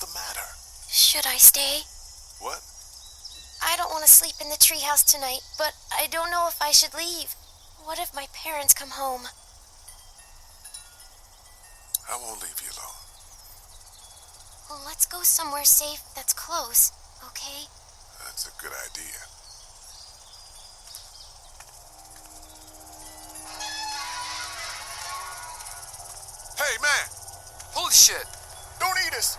the matter? Should I stay? What? I don't want to sleep in the treehouse tonight, but I don't know if I should leave. What if my parents come home? I won't leave you alone. Well, let's go somewhere safe that's close, okay? That's a good idea. Hey, man! Holy shit! Don't eat us!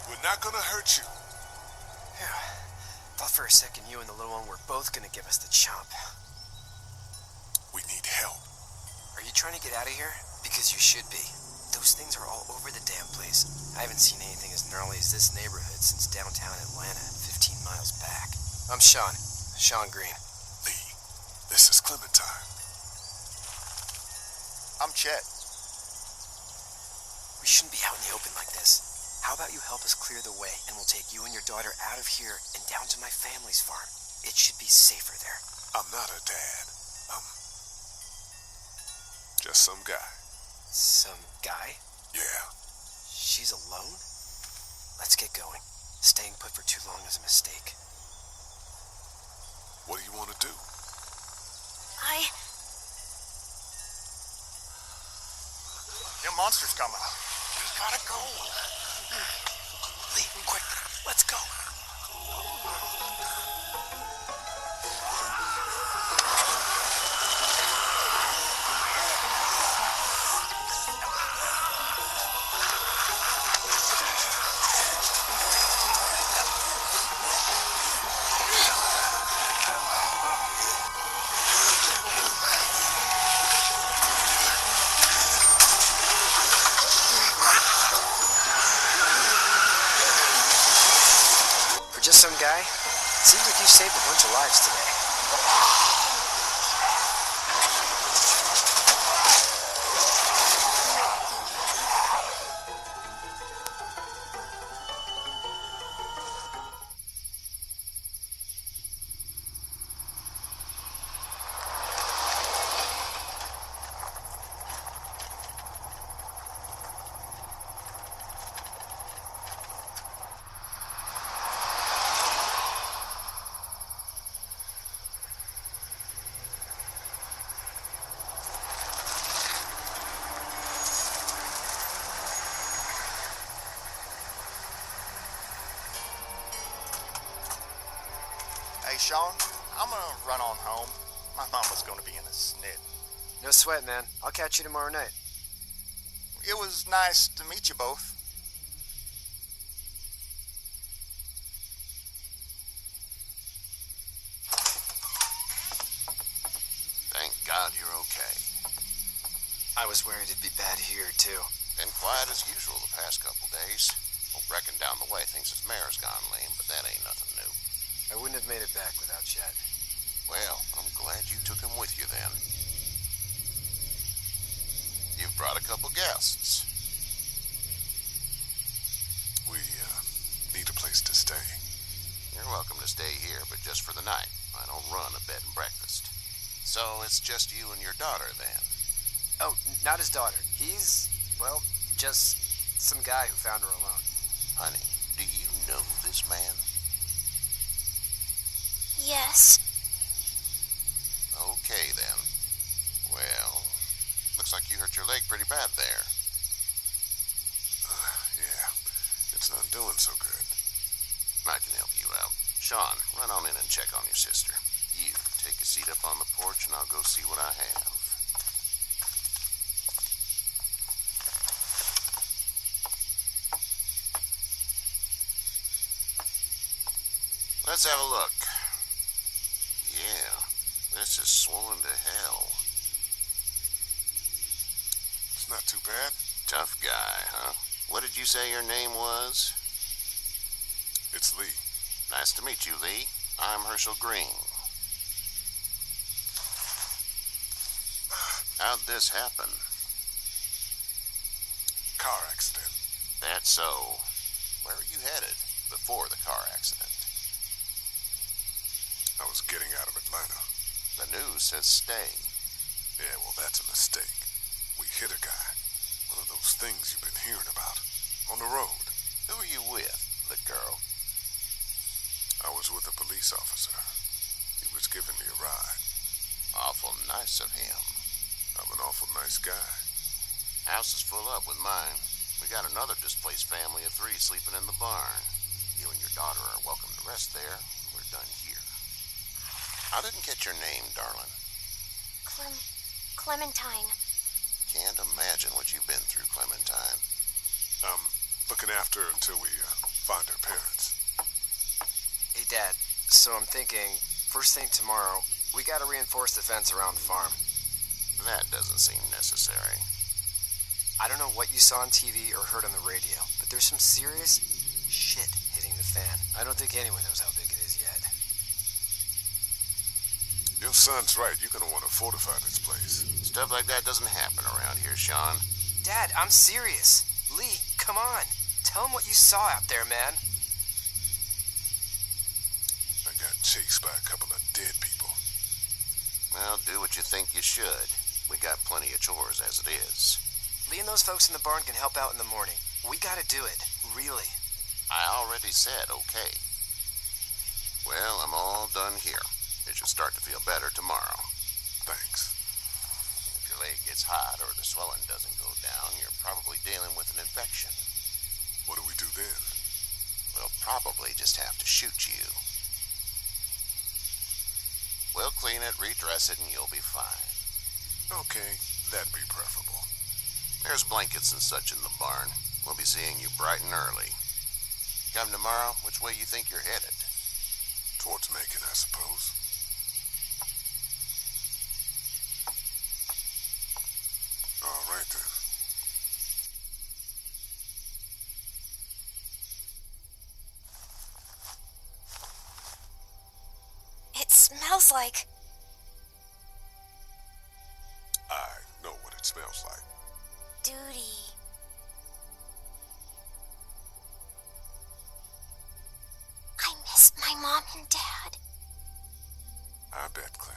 We're not gonna hurt you. Yeah. Thought for a second you and the little one were both gonna give us the chomp. We need help. Are you trying to get out of here? Because you should be. Those things are all over the damn place. I haven't seen anything as gnarly as this neighborhood since downtown Atlanta, 15 miles back. I'm Sean. Sean Green. Lee, this is Clementine. I'm Chet. We shouldn't be out in the open like this. How about you help us clear the way, and we'll take you and your daughter out of here and down to my family's farm. It should be safer there. I'm not her dad. I'm just some guy. Some guy? Yeah. She's alone? Let's get going. Staying put for too long is a mistake. What do you want to do? Them monsters coming. We gotta go. Lee, quick, let's go. Just some guy? Seems like you saved a bunch of lives today. Hey, Sean, I'm gonna run on home. My mama's gonna be in a snit. No sweat, man. I'll catch you tomorrow night. It was nice to meet you both. Thank God you're okay. I was worried it'd be bad here, too. Been quiet as usual the past couple days. Well, Brecken down the way thinks his mare's gone lame, but that ain't nothing new. I wouldn't have made it back without Chet. Well, I'm glad you took him with you then. You've brought a couple guests. We, need a place to stay. You're welcome to stay here, but just for the night. I don't run a bed and breakfast. So it's just you and your daughter then? Oh, not his daughter. He's, well, just some guy who found her alone. Honey, do you know this man? Yes. Okay, then. Well, looks like you hurt your leg pretty bad there. Yeah, it's not doing so good. I can help you out. Sean, run on in and check on your sister. You, take a seat up on the porch and I'll go see what I have. Let's have a look. Yeah, this is swollen to hell. It's not too bad. Tough guy, huh? What did you say your name was? It's Lee. Nice to meet you, Lee. I'm Herschel Green. How'd this happen? Car accident. That's so. Where were you headed before the car accident? I was getting out of Atlanta. The news says stay. Yeah, well, that's a mistake. We hit a guy. One of those things you've been hearing about. On the road. Who are you with? a police officer. He was giving me a ride. Awful nice of him. I'm an awful nice guy. House is full up with mine. We got another displaced family of 3 sleeping in the barn. You and your daughter are welcome to rest there. We're done here. I didn't get your name, darling. Clementine. Can't imagine what you've been through, Clementine. I'm looking after her until we find her parents. Hey, Dad. So I'm thinking, first thing tomorrow, we gotta reinforce the fence around the farm. That doesn't seem necessary. I don't know what you saw on TV or heard on the radio, but there's some serious shit hitting the fan. I don't think anyone knows how big it is yet. Your son's right. You're gonna want to fortify this place. Stuff like that doesn't happen around here, Sean. Dad, I'm serious. Lee, come on. Tell him what you saw out there, man. I got chased by a couple of dead people. Well, do what you think you should. We got plenty of chores as it is. Lee and those folks in the barn can help out in the morning. We gotta do it. Really. I already said okay. Well, I'm all done here. It should start to feel better tomorrow. Thanks. If your leg gets hot or the swelling doesn't go down, you're probably dealing with an infection. What do we do then? We'll probably just have to shoot you. We'll clean it, redress it, and you'll be fine. Okay, that'd be preferable. There's blankets and such in the barn. We'll be seeing you bright and early. Come tomorrow, which way you think you're headed? Towards Macon, I suppose. All right, then. It smells like... I know what it smells like. duty. I miss my mom and dad. I bet, Clem.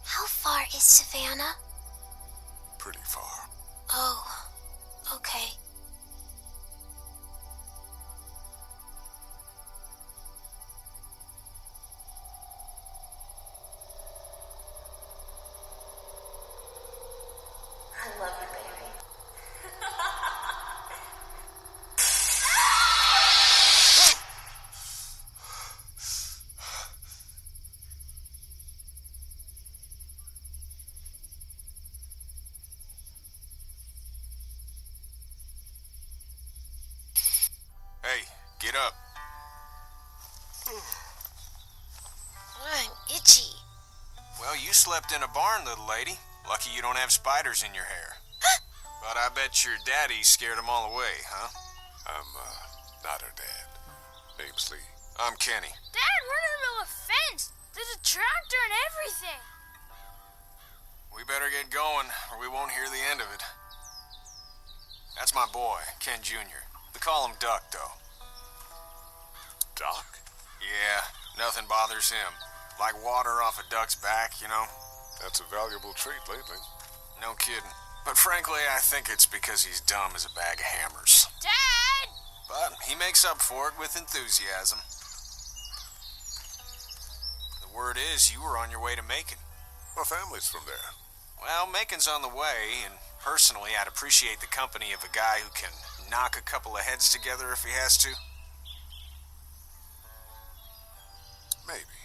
How far is Savannah? Pretty far. Oh, okay. I love you, baby. Hey, get up. I'm itchy. Well, you slept in a barn, little lady. Lucky you don't have spiders in your hair. But I bet your daddy scared them all away, huh? I'm, not her dad. Name's Lee. I'm Kenny. Dad, we're in the middle of a fence. There's a tractor and everything. We better get going, or we won't hear the end of it. That's my boy, Ken Jr. We call him Duck, though. Doc? Yeah, nothing bothers him. Like water off a duck's back, you know? That's a valuable trait lately. No kidding. But frankly, I think it's because he's dumb as a bag of hammers. Dad! But he makes up for it with enthusiasm. The word is you were on your way to Macon. My family's from there. Well, Macon's on the way, and personally, I'd appreciate the company of a guy who can knock a couple of heads together if he has to. Maybe.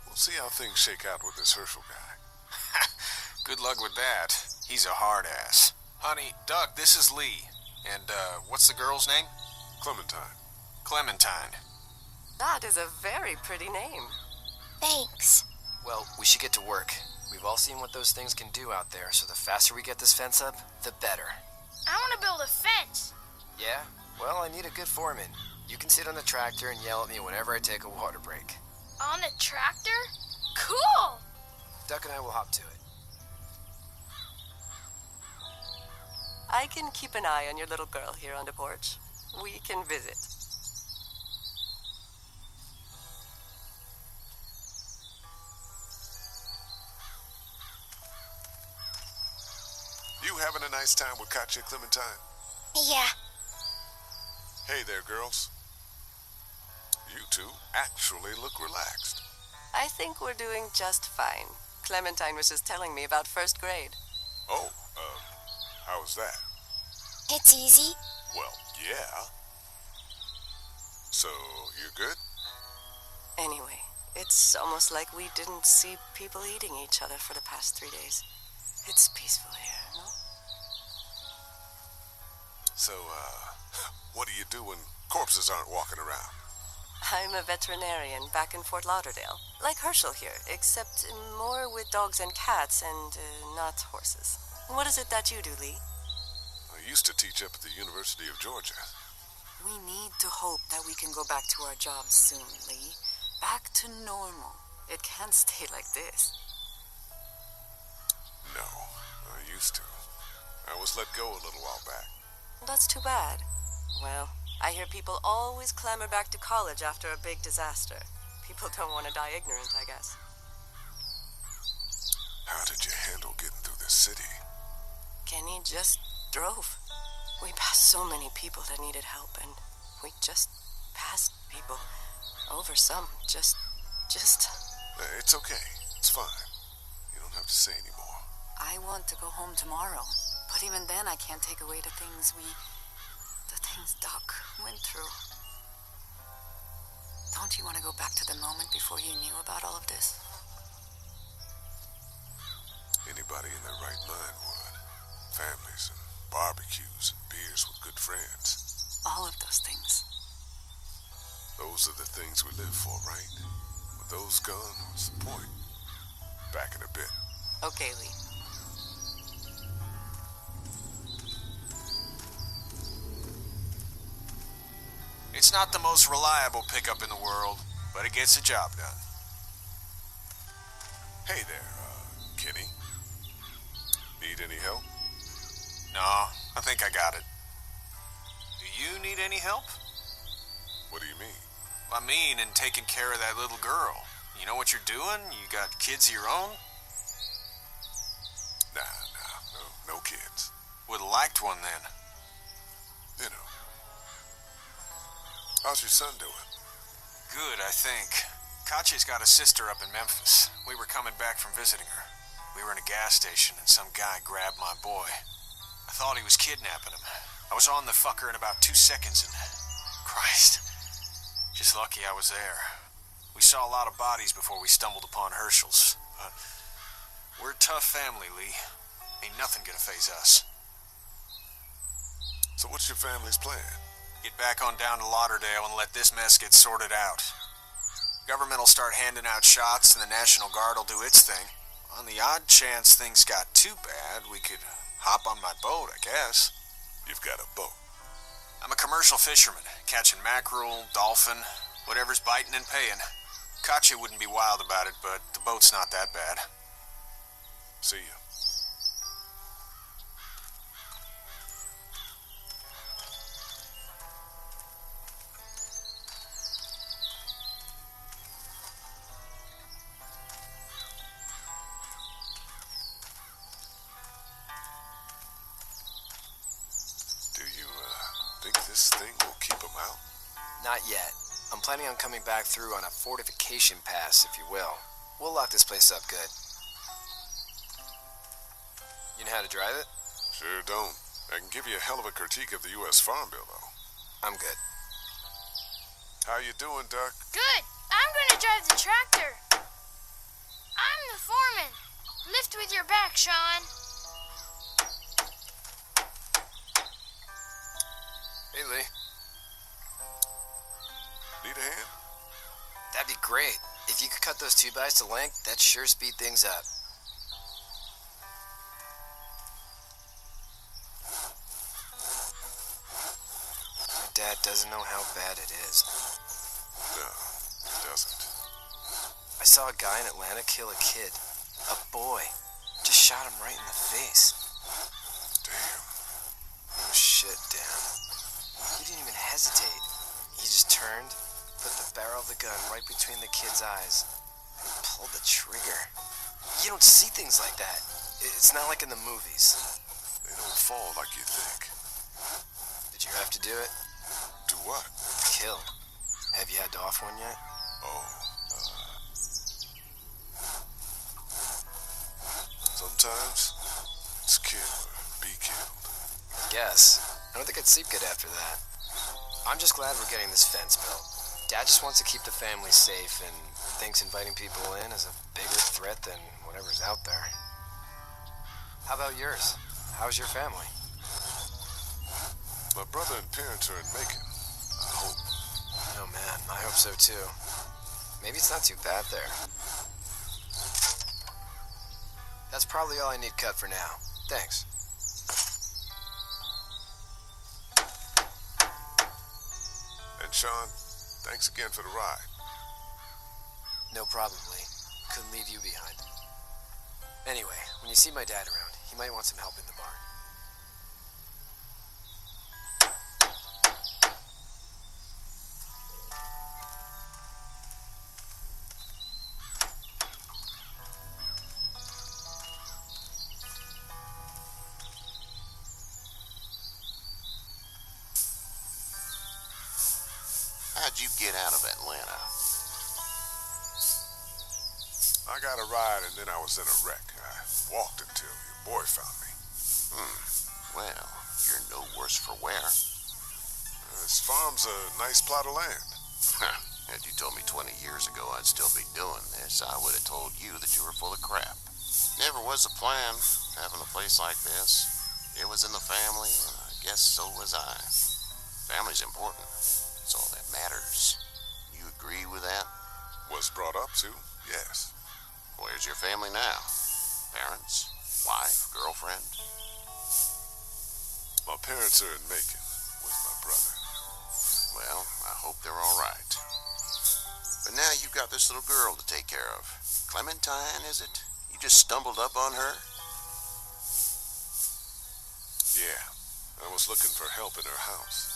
We'll see how things shake out with this Herschel guy. Good luck with that. He's a hard ass. Honey, Doug, this is Lee. And, what's the girl's name? Clementine. Clementine. That is a very pretty name. Thanks. Well, we should get to work. We've all seen what those things can do out there, so the faster we get this fence up, the better. I want to build a fence. Yeah? Well, I need a good foreman. You can sit on the tractor and yell at me whenever I take a water break. On the tractor? Cool! Duck and I will hop to it. I can keep an eye on your little girl here on the porch. We can visit. You having a nice time with Katya, Clementine? Yeah. Hey there, girls. You two actually look relaxed. I think we're doing just fine. Clementine was just telling me about first grade. Oh, how was that? It's easy. Well, yeah. So, you're good? Anyway, it's almost like we didn't see people eating each other for the past 3 days. It's peaceful here, no? So, what do you do when corpses aren't walking around? I'm a veterinarian back in Fort Lauderdale. Like Herschel here, except more with dogs and cats and not horses. What is it that you do, Lee? I used to teach up at the University of Georgia. We need to hope that we can go back to our jobs soon, Lee. Back to normal. It can't stay like this. No, I used to. I was let go a little while back. That's too bad. Well, I hear people always clamor back to college after a big disaster. People don't want to die ignorant, I guess. How did you handle getting through this city? Kenny just drove. We passed so many people that needed help, and we just passed people. Over some, just... It's okay. It's fine. You don't have to say anymore. I want to go home tomorrow. But even then, I can't take away the things Doc went through. Don't you want to go back to the moment before you knew about all of this? Anybody in their right mind would. Families and barbecues and beers with good friends. All of those things. Those are the things we live for, right? With those gone, what's the point? Back in a bit. Okay, Lee. It's not the most reliable pickup in the world, but it gets the job done. Hey there, Kenny. Need any help? No, I think I got it. Do you need any help? What do you mean? I mean, in taking care of that little girl. You know what you're doing? You got kids of your own? No kids. Would've liked one then. You know. How's your son doing? Good, I think. Katya's got a sister up in Memphis. We were coming back from visiting her. We were in a gas station and some guy grabbed my boy. I thought he was kidnapping him. I was on the fucker in about 2 seconds and... Christ. Just lucky I was there. We saw a lot of bodies before we stumbled upon Herschel's. But we're a tough family, Lee. Ain't nothing gonna faze us. So what's your family's plan? Get back on down to Lauderdale and let this mess get sorted out. Government will start handing out shots and the National Guard will do its thing. On the odd chance things got too bad, we could hop on my boat, I guess. You've got a boat. I'm a commercial fisherman, catching mackerel, dolphin, whatever's biting and paying. Katya wouldn't be wild about it, but the boat's not that bad. See ya. This thing will keep them out? Not yet. I'm planning on coming back through on a fortification pass, if you will. We'll lock this place up good. You know how to drive it? Sure don't. I can give you a hell of a critique of the U.S. Farm Bill, though. I'm good. How you doing, Duck? Good. I'm gonna drive the tractor. I'm the foreman. Lift with your back, Sean. Hey, Lee. Need a hand? That'd be great. If you could cut those 2x to length, that'd sure speed things up. My dad doesn't know how bad it is. No, it doesn't. I saw a guy in Atlanta kill a kid. A boy. Just shot him right in the face. Damn. No shit, Dan. He didn't even hesitate. He just turned, put the barrel of the gun right between the kid's eyes, and pulled the trigger. You don't see things like that. It's not like in the movies. They don't fall like you think. Did you have to do it? Do what? Kill. Have you had to off one yet? Oh, sometimes it's kill or be killed. Guess. I don't think I'd sleep good after that. I'm just glad we're getting this fence built. Dad just wants to keep the family safe and thinks inviting people in is a bigger threat than whatever's out there. How about yours? How's your family? My brother and parents are in Macon. I hope. Oh man, I hope so too. Maybe it's not too bad there. That's probably all I need cut for now. Thanks. And Sean, thanks again for the ride. No problem, Lee. Couldn't leave you behind. Anyway, when you see my dad around, he might want some help in the barn. How'd you get out of Atlanta? I got a ride and then I was in a wreck. I walked until your boy found me. Well, you're no worse for wear. This farm's a nice plot of land. Had you told me 20 years ago I'd still be doing this, I would have told you that you were full of crap. Never was the plan, having a place like this. It was in the family, and I guess so was I. Family's important. It's all that matters. You agree with that? Was brought up to, yes. Where's your family now? Parents? Wife? Girlfriend? My parents are in Macon with my brother. Well, I hope they're all right. But now you've got this little girl to take care of. Clementine, is it? You just stumbled up on her? Yeah, I was looking for help in her house.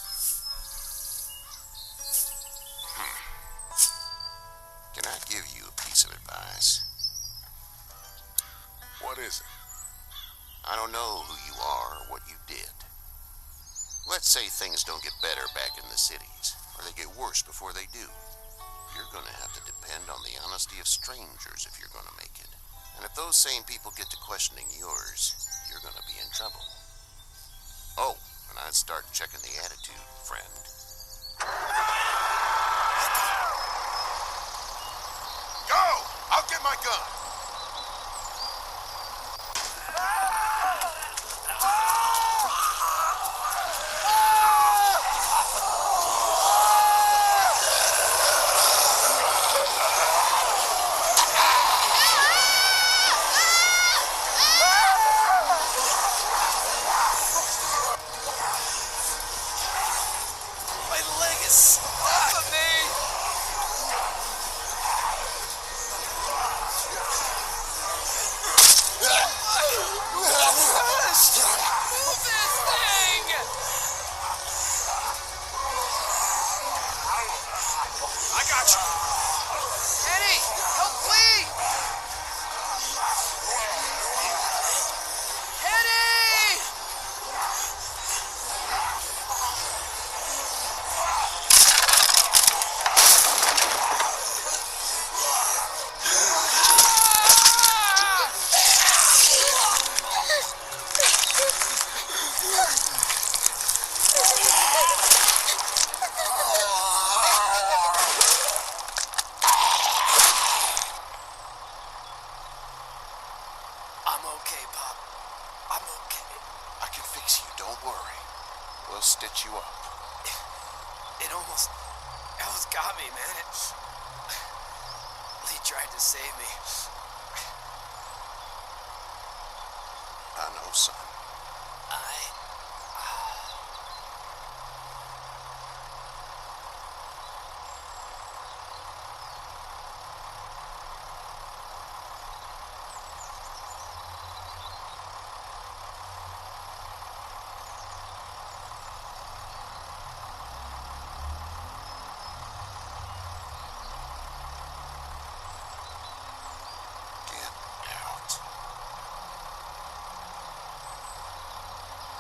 Can I give you a piece of advice? What is it? I don't know who you are or what you did. Let's say things don't get better back in the cities, or they get worse before they do. You're going to have to depend on the honesty of strangers if you're going to make it. And if those same people get to questioning yours, you're going to be in trouble. Oh, and I'd start checking the attitude, friend. Go! I'll get my gun! My leg is stuck on me! Move this thing! I got you. Eddie, help Lee! Eddie! I'm okay, Pop. I'm okay. I can fix you, don't worry. We'll stitch you up. It almost got me, man. Lee tried to save me. I know, son.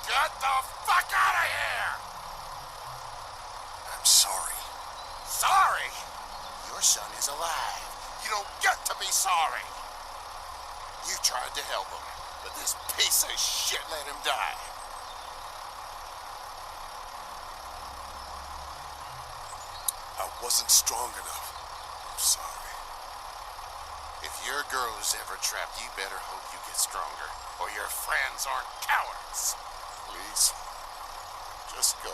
Get the fuck out of here! I'm sorry. Sorry? sorry. Your son is alive. You don't get to be sorry. You tried to help him, but this piece of shit let him die. I wasn't strong enough. I'm sorry. If your girl is ever trapped, you better hope you get stronger, or your friends aren't cowards. Please, just go.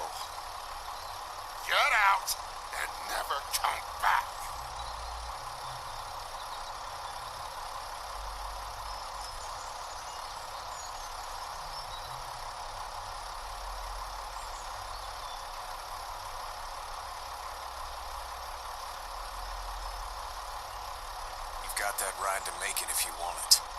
Get out and never come back. You've got that ride to Macon if you want it.